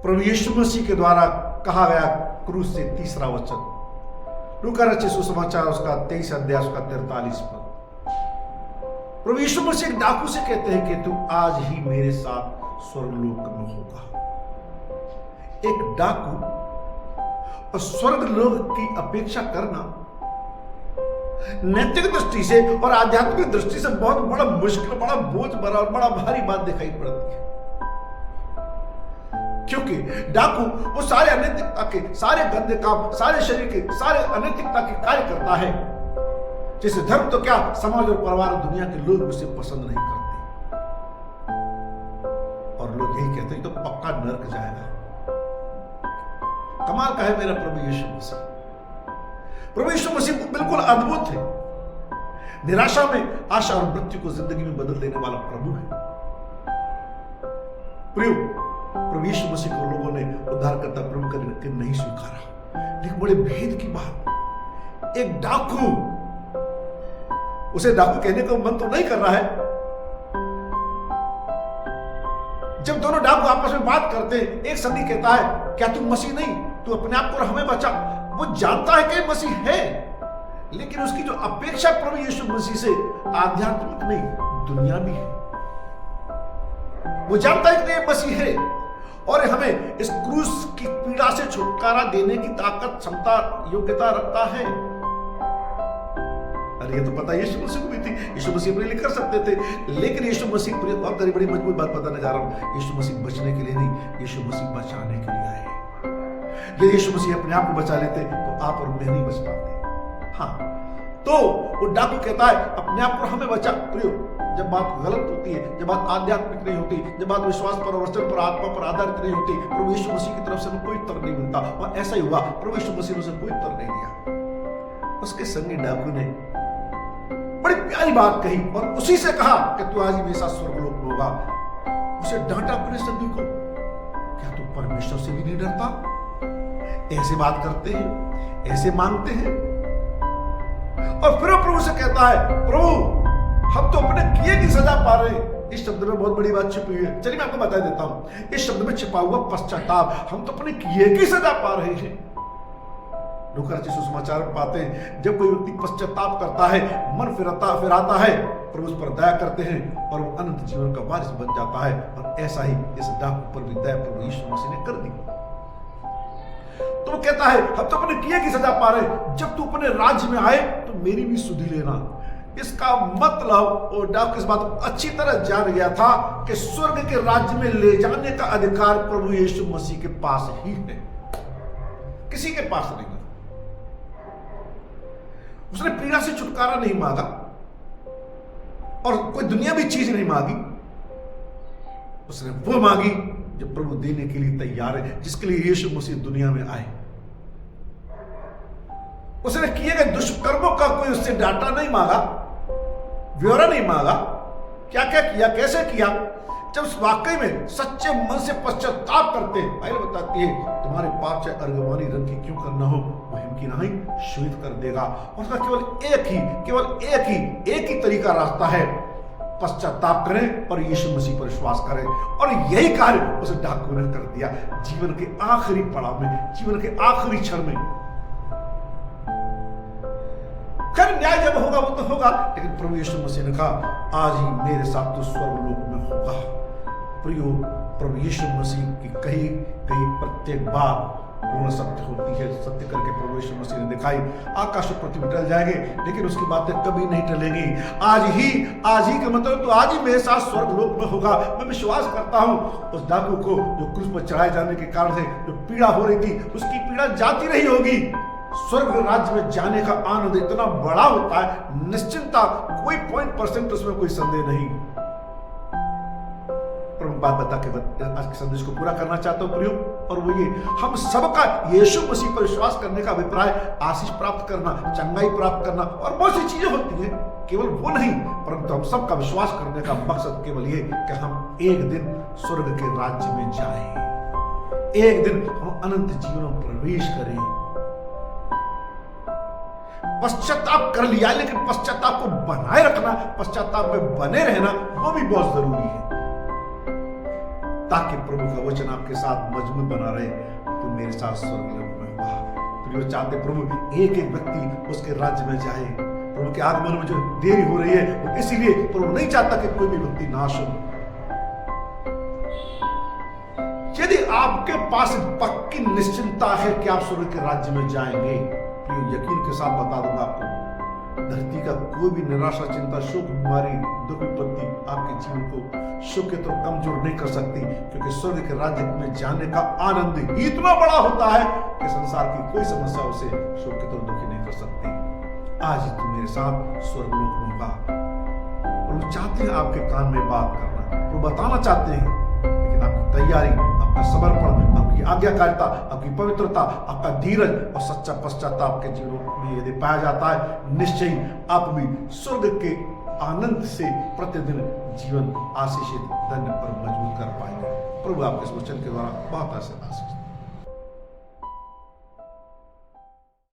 प्रभु यीशु मसीह के द्वारा कहा गया क्रूस से तीसरा वचन, लूका रचित सुसमाचार उसका 23 अध्याय उसका 43 पद। प्रभु यीशु मसीह एक डाकू से कहते हैं कि तू आज ही मेरे साथ स्वर्गलोक में होगा। एक डाकू और स्वर्गलोक की अपेक्षा करना नैतिक दृष्टि से और आध्यात्मिक दृष्टि से बहुत बड़ा मुश्किल, बड़ा बोझ भरा और बड़ा भारी बात दिखाई पड़ती है। क्योंकि डाकू वो सारे अनैतिकता के, सारे गंदे काम, सारे शरीर के, सारे अनैतिकता के कार्य करता है, जिसे धर्म तो क्या समाज और परिवार और दुनिया के लोग उसे पसंद नहीं करते और लोग यही कहते हैं तो पक्का नरक जाएगा। कमाल का है मेरा प्रभु यीशु मसीह। प्रभु यीशु मसीह बिल्कुल अद्भुत है। निराशा में आशा और मृत्यु को जिंदगी में बदल देने वाला प्रभु है। प्रियो, प्रभु यीशु मसीह को लोगों ने उद्धारकर्ता प्रभु करके नहीं स्वीकारा, लेकिन बड़े भेद की बात, एक डाकू, उसे डाकू कहने का मन तो नहीं कर रहा है। जब दोनों डाकू आपस में बात करते हैं, एक संगी कहता है क्या तू मसीह नहीं, तू अपने आप को और हमें बचा। वो जानता है कि मसीह है, लेकिन उसकी जो अपेक्षा प्रभु यीशु मसीह से आध्यात्मिक नहीं, दुनियावी है। वो जानता है कि ये मसीह है और हमें इस क्रूस की पीड़ा से छुटकारा देने की ताकत, क्षमता, योग्यता रखता है। अरे ये तो पता यीशु मसीह को भी थी, यीशु मसीह अपने लिए कर सकते थे, लेकिन यीशु मसीह और बड़ी मजबूत बात बताने जा रहा हूं, यीशु मसीह बचने के लिए नहीं, यीशु मसीह बचाने के लिए आए। यदि यीशु मसीह अपने आप को बचा लेते तो आप और मैं नहीं बच पाते। हाँ, तो वो डाकू कहता है अपने आप को हमें बचा। प्रियो, जब बात गलत होती है, जब बात आध्यात्मिक नहीं होती, जब बात विश्वास पर, वचन पर, आत्मा पर आधारित नहीं होती, प्रभु यीशु मसीह की तरफ से हमें कोई उत्तर नहीं मिलता। और ऐसा ही हुआ, प्रभु यीशु मसीह ने उसे कोई उत्तर नहीं दिया। उसके संगी डाकू ने बड़ी प्यारी बात कही और उसी से कहा कि तू आज ही मेरे साथ स्वर्गलोक में होगा। उसे डांटा अपने संगी को, क्या तू परमेश्वर से भी नहीं डरता? ऐसे बात करते हैं, ऐसे मांगते हैं। और फिर प्रभु से कहता है प्रभु हम तो अपने किए की सजा पा रहे हैं। इस शब्द में बहुत बड़ी बात छिपी हुई है, चलिए मैं आपको बता देता हूं। इस शब्द में छिपा हुआ पश्चाताप, हम तो अपने किए की सजा पा रहे हैं। लूका रचित सुसमाचार में पाते हैं जब कोई व्यक्ति पश्चाताप करता है, मन फिराता है, प्रभु उस पर दया करते हैं और वो अनंत जीवन का वारिस बन जाता है। और ऐसा ही इस डाकू पर भी दया प्रभु यीशु मसीह ने कर दी। तो वो कहता है हम तो अपने किए की सजा पा रहे, जब तू अपने राज्य में आए तो मेरी भी सुधि लेना। इसका मतलब वो डाकू इस बात को अच्छी तरह जान गया था कि स्वर्ग के राज्य में ले जाने का अधिकार प्रभु यीशु मसीह के पास ही है, किसी के पास नहीं। उसने पीड़ा से छुटकारा नहीं मांगा और कोई दुनियावी चीज नहीं मांगी, उसने वो मांगी जो प्रभु देने के लिए तैयार है, जिसके लिए यीशु मसीह दुनिया में आए। उसने किए गए दुष्कर्मों का कोई उससे डाटा नहीं मांगा, ब्यौरा नहीं मांगा, क्या क्या किया, कैसे किया। जब वाकई में सच्चे मन से पश्चाताप करते हैं, बाइबल बताती है तुम्हारे पाप चाहे अर्गवानी रंग की क्यों करना हो, वो हिम की नहीं श्वेत कर देगा। और उसका केवल एक ही तरीका रास्ता है, पश्चाताप करें और यीशु मसीह पर विश्वास करें। और यही कार्य उस डाकू ने कर दिया। जीवन के आखिरी पड़ाव में, जीवन के आखिरी क्षण में, खैर न्याय जब होगा वो तो होगा, लेकिन प्रभु यीशु मसीह ने कहा आज ही मेरे साथ तो स्वर्गलोक में होगा। प्रियो, प्रभु यीशु मसीह की कही गई प्रत्येक बात पूर्ण सत्य होती है। सत्य करके प्रभु यीशु मसीह ने दिखाई। आकाश और पृथ्वी टल जाएंगे लेकिन उसकी बातें कभी नहीं टलेंगी। आज ही का मतलब तो आज ही मेरे साथ स्वर्गलोक में होगा। मैं विश्वास करता हूं उस डाकू को जो क्रूस पर चढ़ाए जाने के कारण से जो पीड़ा हो रही थी, उसकी पीड़ा जाती रही होगी। स्वर्ग राज्य में जाने का आनंद इतना बड़ा होता है, निश्चिंता, कोई 0% उसमें कोई संदेह नहीं। प्रमुख बात बता के आज के संदेश को पूरा करना चाहता हूं प्रियो, और वो ये हम सबका यीशु मसीह पर विश्वास करने का अभिप्राय आशीष प्राप्त करना, चंगाई प्राप्त करना और बहुत सी चीजें होती हैं, केवल वो नहीं, परंतु हम सबका विश्वास करने का मकसद केवल ये कि हम एक दिन स्वर्ग के राज्य में जाएं, एक दिन हम अनंत जीवन में प्रवेश करें। पश्चाताप कर लिया, लेकिन पश्चाताप को बनाए रखना, पश्चाताप में बने रहना, वो भी बहुत जरूरी है। ताकि प्रभु का वचन आपके साथ मजबूत बना रहे। तो मेरे साथ स्वर्गलोक में होगा। तो वो चाहते प्रभु एक एक व्यक्ति उसके राज्य में जाए। प्रभु के आगमन में जो देरी हो रही है वो इसीलिए प्रभु नहीं चाहता कि कोई भी व्यक्ति नाश हो। यदि आपके पास पक्की निश्चिंता है कि आप स्वर्ग के राज्य में जाएंगे, तो यकीन के साथ बता दूंगा आपको, धरती का कोई भी निराशा, चिंता, शोक, बीमारी, दुख, विपत्ति आपके जीवन को सुख के तो कमजोर नहीं कर सकती, क्योंकि स्वर्ग के राज्य में जाने का आनंद ही इतना बड़ा होता है कि संसार की कोई समस्या उसे सुख के तो दुखी नहीं कर सकती। आज तुम मेरे साथ स्वर्गलोक में होगा। प्रभु चाहते हैं आपके कान में बात करना, प्रभु बताना चाहते हैं, लेकिन आपकी तैयारी, आपका समर्पण, आपकी आज्ञाकारिता, आपकी पवित्रता, आपका धीरज और सच्चा पश्चाताप के जीवन में यदि पाया जाता है, निश्चय ही आप भी स्वर्ग के आनंद से प्रतिदिन जीवन आशीषित, धन्य और मजबूत कर पाएंगे। प्रभु आपके इस वचन के द्वारा बहुत आशीष